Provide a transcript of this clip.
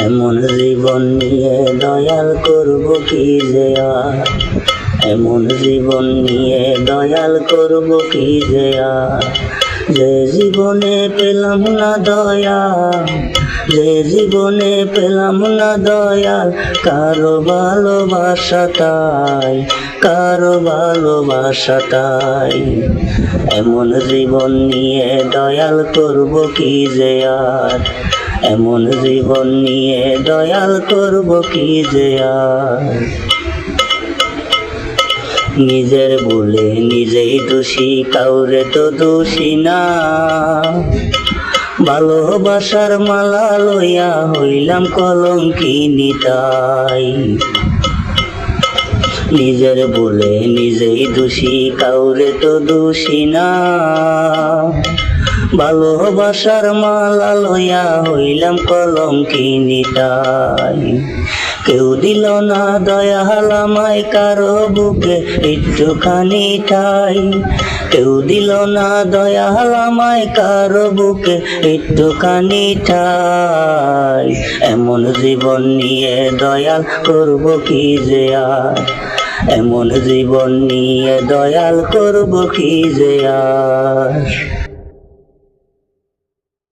এমন জীবন নিয়ে দয়াল করব কি যে আর, এমন জীবন নিয়ে দয়াল করব কি যে আর। যে জীবনে পেলাম না দয়াল, যে জীবনে পেলাম না দয়াল, কারো ভালোবাসা তাই, কারো ভালোবাসা তাই। এমন জীবন নিয়ে দয়াল করব কি যে আর, এমন জীবন নিয়ে দয়াল করব কি যে আর। নিজের ভুলে নিজেই দোষী, কাউরে তো দোষী না। ভালোবাসার মালা লইয়া হইলাম কলঙ্কিনী তাই। নিজের ভুলে নিজেই দোষী, কাউরে তো দোষী না। ভালোবাসার মালা লইয়া হইলাম কলঙ্কিনী তাই। কেউ দিল না দয়াল আমায় কারো বুকে একটুখানি ঠাই, কেউ দিল না দয়াল আমায় কারো বুকে একটুখানি ঠাই। এমন জীবন নিয়ে দয়াল করব কি যে আর, এমন জীবন নিয়ে দয়াল করব কি যে আর।